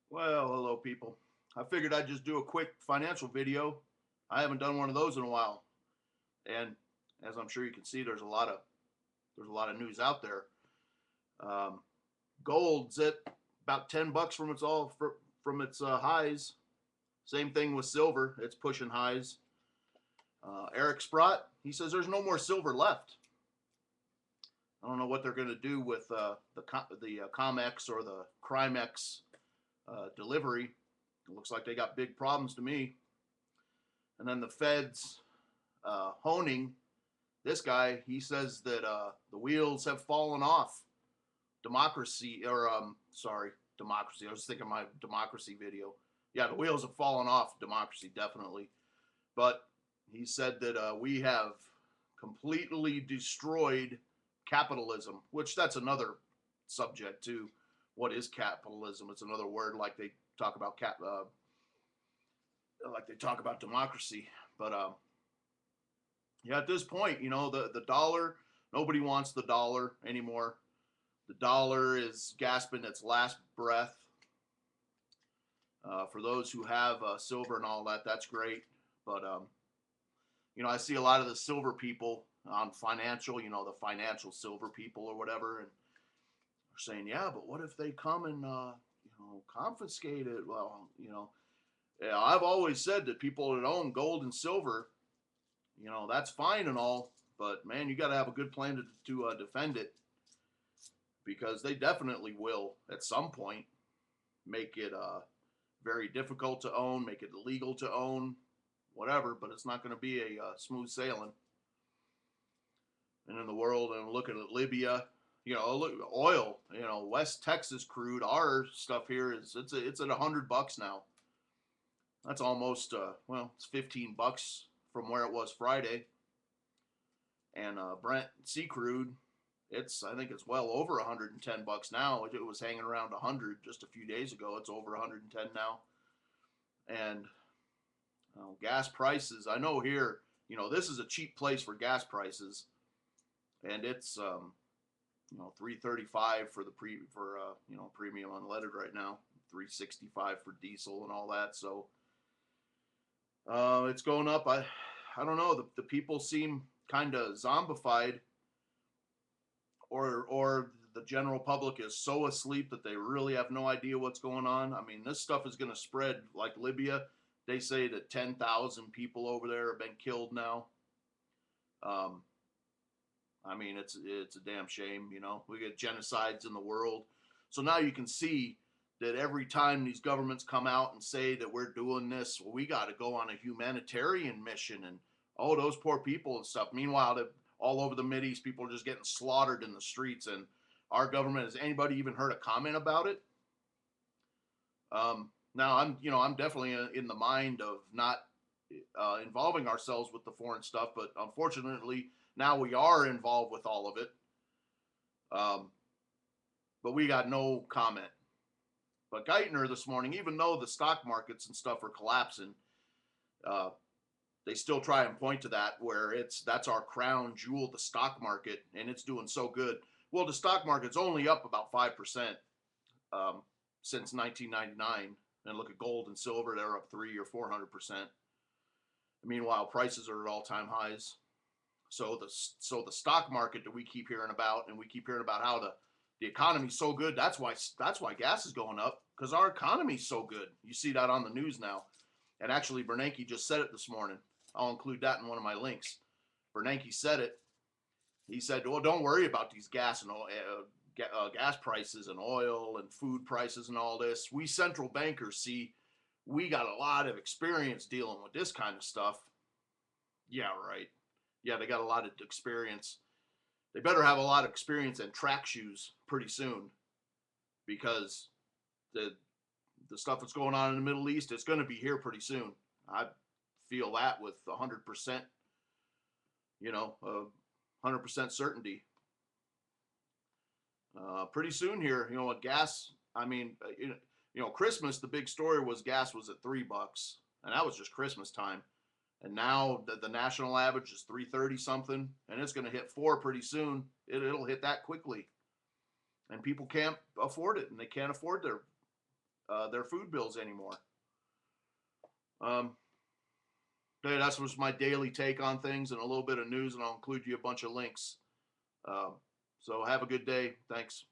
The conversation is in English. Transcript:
Well, hello, people. I figured I'd just do a quick financial video. I haven't done one of those in a while, and as I'm sure you can see, there's a lot of news out there. Um, Gold's at about $10 from its highs. Same thing with silver; it's pushing highs. Eric Sprott, he says there's no more silver left. I don't know what they're going to do with the Comex or the Crimex delivery. It looks like they got big problems to me. And then the Fed's Honing, this guy, he says that the wheels have fallen off democracy, or sorry, democracy. I was thinking my democracy video. Yeah, the wheels have fallen off democracy, definitely. But he said that we have completely destroyed capitalism, which that's another subject too. What is capitalism? It's another word like they talk about like they talk about democracy. But yeah, at this point, the dollar. Nobody wants the dollar anymore. The dollar is gasping its last breath. For those who have silver and all that, that's great. But I see a lot of the silver people on financial, the financial silver people or whatever, and they're saying, yeah, but what if they come and confiscate it? Well, yeah, I've always said that people that own gold and silver, that's fine and all, but man, you got to have a good plan to defend it, because they definitely will at some point make it very difficult to own, make it illegal to own, whatever. But it's not going to be a smooth sailing. And in the world, and looking at Libya, look, oil, West Texas crude, our stuff here it's at $100 now. That's almost it's $15 from where it was Friday. And Brent Sea crude, I think it's well over $110 now. It was hanging around 100 just a few days ago. It's over 110 now. And gas prices, I know here, this is a cheap place for gas prices, and it's 335 for the premium unleaded right now, 365 for diesel and all that. So it's going up. I don't know. The people seem kind of zombified, or the general public is so asleep that they really have no idea what's going on. I mean, this stuff is going to spread like Libya. They say that 10,000 people over there have been killed now. Um, I mean, it's a damn shame. We get genocides in the world. So now you can see that every time these governments come out and say that we're doing this, well, we got to go on a humanitarian mission, and oh, those poor people and stuff. Meanwhile, all over the Mideast, people are just getting slaughtered in the streets, and our government, has anybody even heard a comment about it? Now I'm definitely in the mind of not involving ourselves with the foreign stuff, but unfortunately now we are involved with all of it. Um, but we got no comment. But Geithner this morning, even though the stock markets and stuff are collapsing, uh, they still try and point to that, where that's our crown jewel, the stock market, and it's doing so good. Well, the stock market's only up about 5% since 1999, and look at gold and silver; they're up 300 or 400%. Meanwhile, prices are at all-time highs. So the stock market that we keep hearing about, and we keep hearing about how the economy's so good. That's why gas is going up, because our economy's so good. You see that on the news now. And actually, Bernanke just said it this morning. I'll include that in one of my links. Bernanke said it. He said, "Well, don't worry about these gas prices and oil and food prices and all this. We central bankers, see, we got a lot of experience dealing with this kind of stuff." Yeah, right. Yeah, they got a lot of experience. They better have a lot of experience in track shoes pretty soon, because the the stuff that's going on in the Middle East, it's going to be here pretty soon. I feel that with 100%, 100% certainty. Pretty soon here, what gas. I mean, Christmas. The big story was gas was at $3, and that was just Christmas time. And now the national average is 330 something, and it's going to hit 4 pretty soon. It'll hit that quickly, and people can't afford it, and they can't afford their food bills anymore. Hey, that's was my daily take on things and a little bit of news, and I'll include you a bunch of links. So have a good day. Thanks.